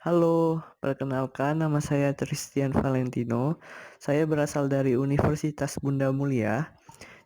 Halo, perkenalkan nama saya Tristian Valentino. Saya berasal dari Universitas Bunda Mulia.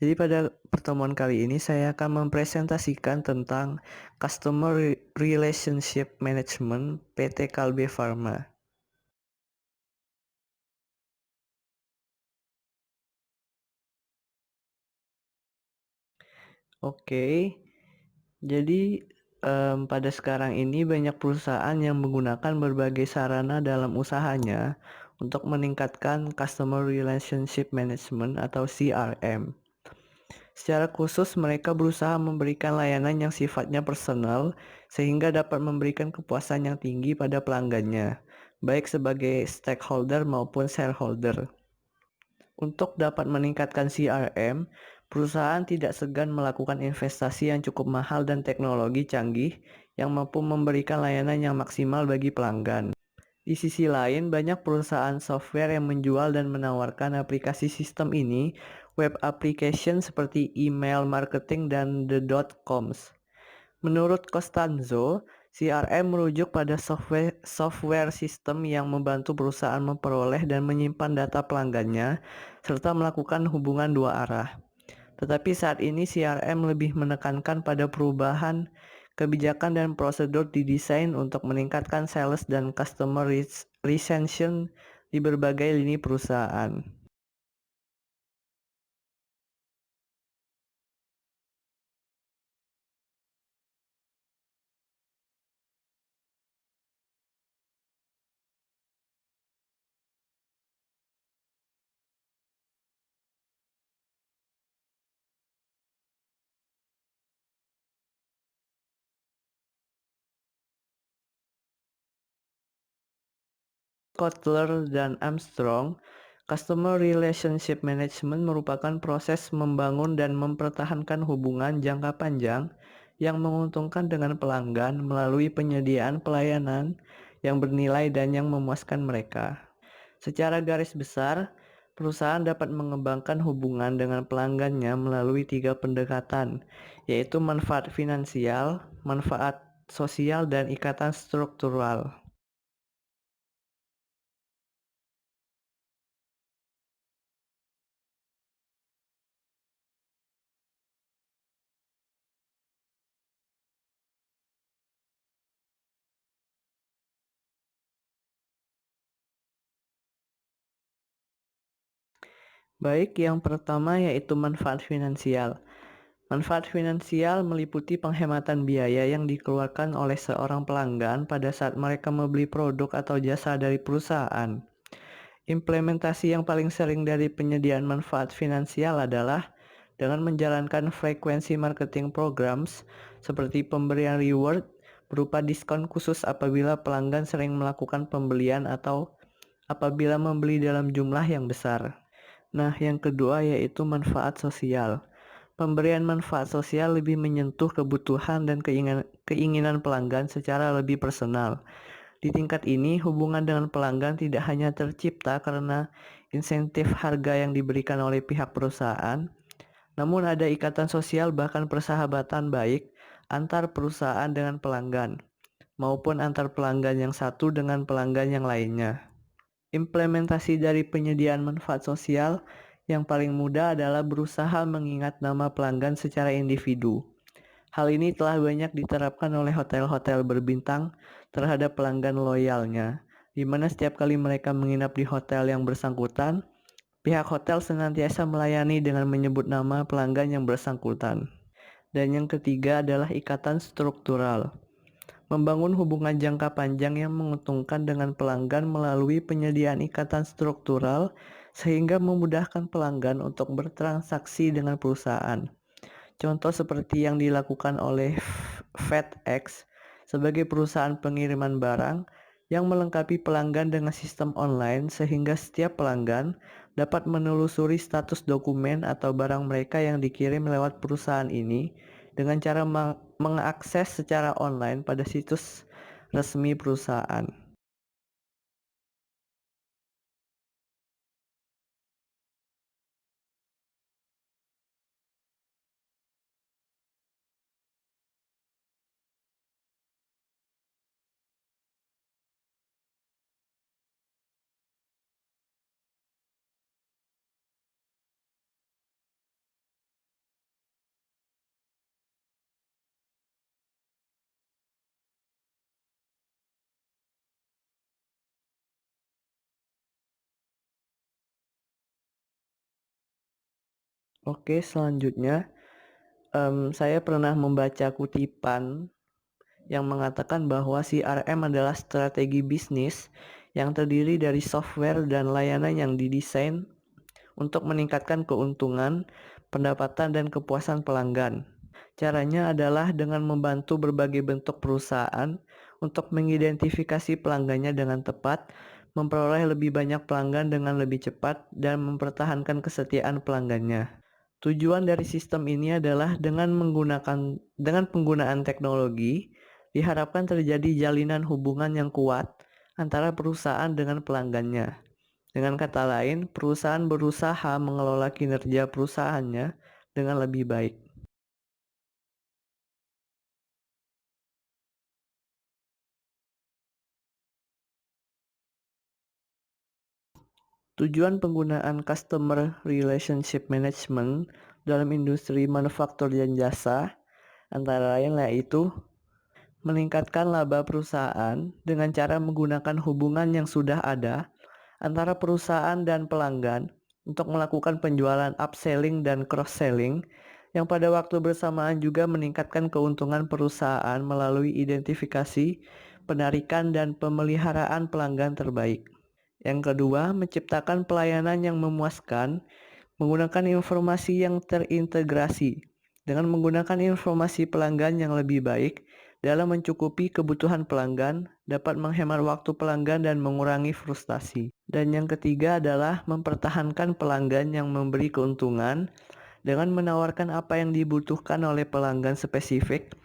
Jadi pada pertemuan kali ini saya akan mempresentasikan tentang Customer Relationship Management PT Kalbe Pharma. Oke, jadi pada sekarang ini banyak perusahaan yang menggunakan berbagai sarana dalam usahanya untuk meningkatkan Customer Relationship Management atau CRM. Secara khusus, mereka berusaha memberikan layanan yang sifatnya personal sehingga dapat memberikan kepuasan yang tinggi pada pelanggannya, baik sebagai stakeholder maupun shareholder. Untuk dapat meningkatkan CRM, perusahaan tidak segan melakukan investasi yang cukup mahal dan teknologi canggih yang mampu memberikan layanan yang maksimal bagi pelanggan. Di sisi lain, banyak perusahaan software yang menjual dan menawarkan aplikasi sistem ini, web application seperti email marketing dan the .coms. Menurut Costanzo, CRM merujuk pada software sistem yang membantu perusahaan memperoleh dan menyimpan data pelanggannya, serta melakukan hubungan dua arah. Tetapi saat ini CRM lebih menekankan pada perubahan kebijakan dan prosedur didesain untuk meningkatkan sales dan customer retention di berbagai lini perusahaan. Kotler dan Armstrong, Customer Relationship Management merupakan proses membangun dan mempertahankan hubungan jangka panjang yang menguntungkan dengan pelanggan melalui penyediaan pelayanan yang bernilai dan yang memuaskan mereka. Secara garis besar, perusahaan dapat mengembangkan hubungan dengan pelanggannya melalui tiga pendekatan, yaitu manfaat finansial, manfaat sosial, dan ikatan struktural. Baik, yang pertama yaitu manfaat finansial. Manfaat finansial meliputi penghematan biaya yang dikeluarkan oleh seorang pelanggan pada saat mereka membeli produk atau jasa dari perusahaan. Implementasi yang paling sering dari penyediaan manfaat finansial adalah dengan menjalankan frekuensi marketing programs seperti pemberian reward berupa diskon khusus apabila pelanggan sering melakukan pembelian atau apabila membeli dalam jumlah yang besar. Nah, yang kedua yaitu manfaat sosial. Pemberian manfaat sosial lebih menyentuh kebutuhan dan keinginan pelanggan secara lebih personal. Di tingkat ini, hubungan dengan pelanggan tidak hanya tercipta karena insentif harga yang diberikan oleh pihak perusahaan, namun ada ikatan sosial bahkan persahabatan baik antar perusahaan dengan pelanggan, maupun antar pelanggan yang satu dengan pelanggan yang lainnya. Implementasi dari penyediaan manfaat sosial yang paling mudah adalah berusaha mengingat nama pelanggan secara individu. Hal ini telah banyak diterapkan oleh hotel-hotel berbintang terhadap pelanggan loyalnya, di mana setiap kali mereka menginap di hotel yang bersangkutan, pihak hotel senantiasa melayani dengan menyebut nama pelanggan yang bersangkutan. Dan yang ketiga adalah ikatan struktural. Membangun hubungan jangka panjang yang menguntungkan dengan pelanggan melalui penyediaan ikatan struktural sehingga memudahkan pelanggan untuk bertransaksi dengan perusahaan. Contoh seperti yang dilakukan oleh FedEx sebagai perusahaan pengiriman barang yang melengkapi pelanggan dengan sistem online sehingga setiap pelanggan dapat menelusuri status dokumen atau barang mereka yang dikirim lewat perusahaan ini dengan cara mengakses secara online pada situs resmi perusahaan. Oke, selanjutnya, saya pernah membaca kutipan yang mengatakan bahwa CRM adalah strategi bisnis yang terdiri dari software dan layanan yang didesain untuk meningkatkan keuntungan, pendapatan, dan kepuasan pelanggan. Caranya adalah dengan membantu berbagai bentuk perusahaan untuk mengidentifikasi pelanggannya dengan tepat, memperoleh lebih banyak pelanggan dengan lebih cepat, dan mempertahankan kesetiaan pelanggannya. Tujuan dari sistem ini adalah dengan penggunaan teknologi, diharapkan terjadi jalinan hubungan yang kuat antara perusahaan dengan pelanggannya. Dengan kata lain, perusahaan berusaha mengelola kinerja perusahaannya dengan lebih baik. Tujuan penggunaan Customer Relationship Management dalam industri manufaktur dan jasa antara lain yaitu meningkatkan laba perusahaan dengan cara menggunakan hubungan yang sudah ada antara perusahaan dan pelanggan untuk melakukan penjualan upselling dan cross-selling yang pada waktu bersamaan juga meningkatkan keuntungan perusahaan melalui identifikasi, penarikan, dan pemeliharaan pelanggan terbaik. Yang kedua, menciptakan pelayanan yang memuaskan menggunakan informasi yang terintegrasi. Dengan menggunakan informasi pelanggan yang lebih baik dalam mencukupi kebutuhan pelanggan, dapat menghemat waktu pelanggan dan mengurangi frustasi. Dan yang ketiga adalah mempertahankan pelanggan yang memberi keuntungan dengan menawarkan apa yang dibutuhkan oleh pelanggan spesifik,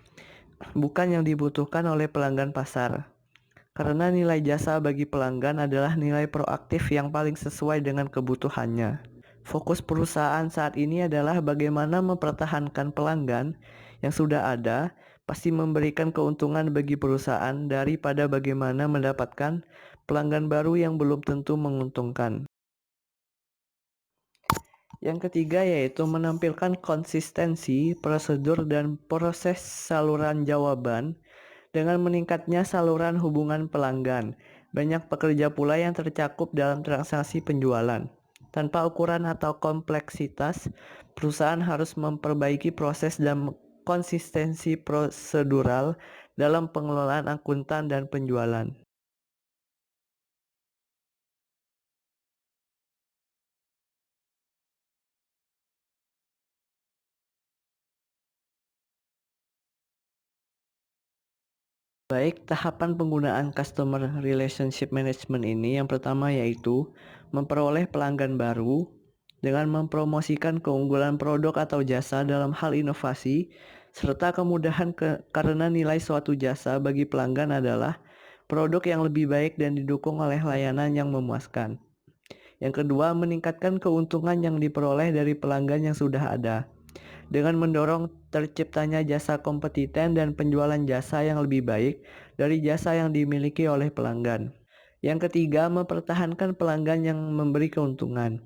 bukan yang dibutuhkan oleh pelanggan pasar. Karena nilai jasa bagi pelanggan adalah nilai proaktif yang paling sesuai dengan kebutuhannya. Fokus perusahaan saat ini adalah bagaimana mempertahankan pelanggan yang sudah ada, pasti memberikan keuntungan bagi perusahaan daripada bagaimana mendapatkan pelanggan baru yang belum tentu menguntungkan. Yang ketiga yaitu menampilkan konsistensi, prosedur, dan proses saluran jawaban dengan meningkatnya saluran hubungan pelanggan. Banyak pekerja pula yang tercakup dalam transaksi penjualan. Tanpa ukuran atau kompleksitas, perusahaan harus memperbaiki proses dan konsistensi prosedural dalam pengelolaan akuntan dan penjualan. Baik, tahapan penggunaan Customer Relationship Management ini yang pertama yaitu memperoleh pelanggan baru dengan mempromosikan keunggulan produk atau jasa dalam hal inovasi serta kemudahan karena nilai suatu jasa bagi pelanggan adalah produk yang lebih baik dan didukung oleh layanan yang memuaskan. Yang kedua, meningkatkan keuntungan yang diperoleh dari pelanggan yang sudah ada dengan mendorong terciptanya jasa kompetitif dan penjualan jasa yang lebih baik dari jasa yang dimiliki oleh pelanggan. Yang ketiga, mempertahankan pelanggan yang memberi keuntungan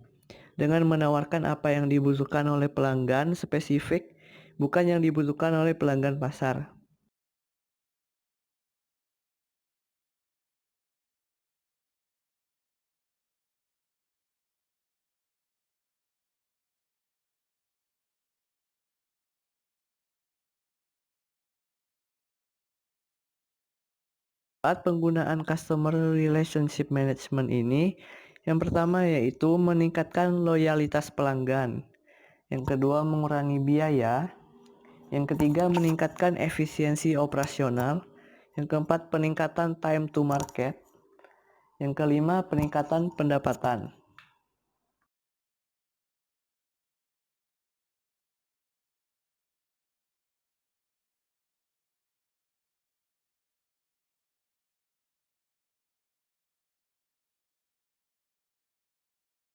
dengan menawarkan apa yang dibutuhkan oleh pelanggan spesifik, bukan yang dibutuhkan oleh pelanggan pasar. Saat penggunaan Customer Relationship Management ini, yang pertama yaitu meningkatkan loyalitas pelanggan. Yang kedua, mengurangi biaya. Yang ketiga, meningkatkan efisiensi operasional. Yang keempat, peningkatan time to market. Yang kelima, peningkatan pendapatan.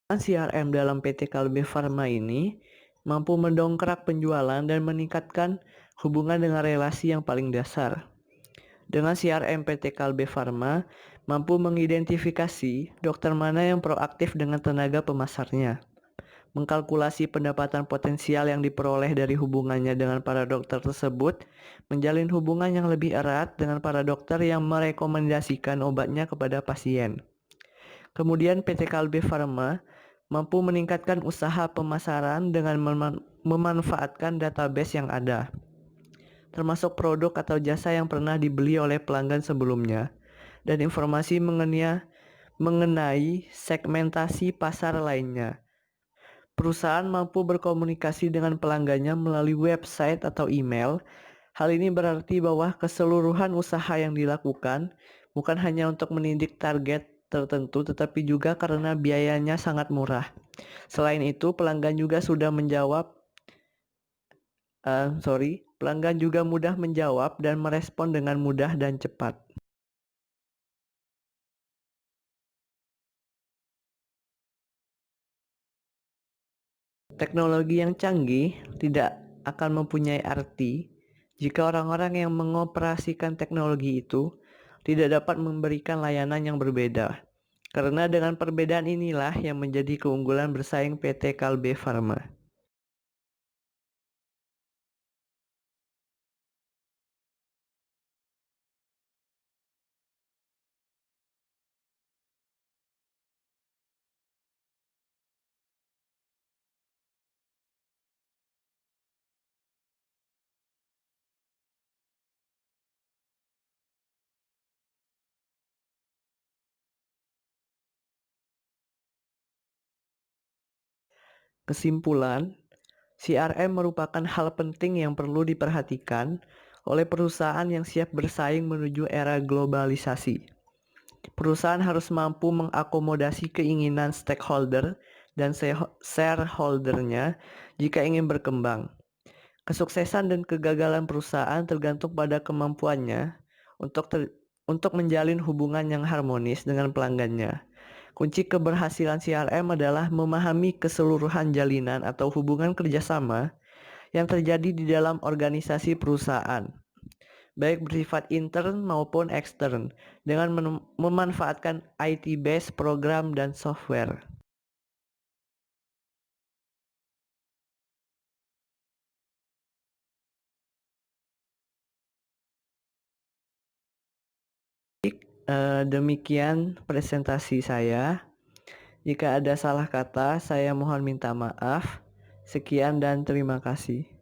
CRM dalam PT Kalbe Farma ini mampu mendongkrak penjualan dan meningkatkan hubungan dengan relasi yang paling dasar. Dengan CRM PT Kalbe Farma mampu mengidentifikasi dokter mana yang proaktif dengan tenaga pemasarnya, mengkalkulasi pendapatan potensial yang diperoleh dari hubungannya dengan para dokter tersebut, menjalin hubungan yang lebih erat dengan para dokter yang merekomendasikan obatnya kepada pasien. Kemudian PT Kalbe Farma mampu meningkatkan usaha pemasaran dengan memanfaatkan database yang ada, termasuk produk atau jasa yang pernah dibeli oleh pelanggan sebelumnya, dan informasi mengenai segmentasi pasar lainnya. Perusahaan mampu berkomunikasi dengan pelanggannya melalui website atau email. Hal ini berarti bahwa keseluruhan usaha yang dilakukan bukan hanya untuk mendidik target tertentu, tetapi juga karena biayanya sangat murah. Selain itu, pelanggan juga mudah menjawab dan merespon dengan mudah dan cepat. Teknologi yang canggih tidak akan mempunyai arti jika orang-orang yang mengoperasikan teknologi itu tidak dapat memberikan layanan yang berbeda. Karena dengan perbedaan inilah yang menjadi keunggulan bersaing PT Kalbe Farma. Kesimpulan, CRM merupakan hal penting yang perlu diperhatikan oleh perusahaan yang siap bersaing menuju era globalisasi. Perusahaan harus mampu mengakomodasi keinginan stakeholder dan shareholdernya jika ingin berkembang. Kesuksesan dan kegagalan perusahaan tergantung pada kemampuannya untuk menjalin hubungan yang harmonis dengan pelanggannya. Kunci keberhasilan CRM adalah memahami keseluruhan jalinan atau hubungan kerjasama yang terjadi di dalam organisasi perusahaan, baik bersifat intern maupun ekstern, dengan memanfaatkan IT-based program dan software. Demikian presentasi saya. Jika ada salah kata, saya mohon minta maaf. Sekian dan terima kasih.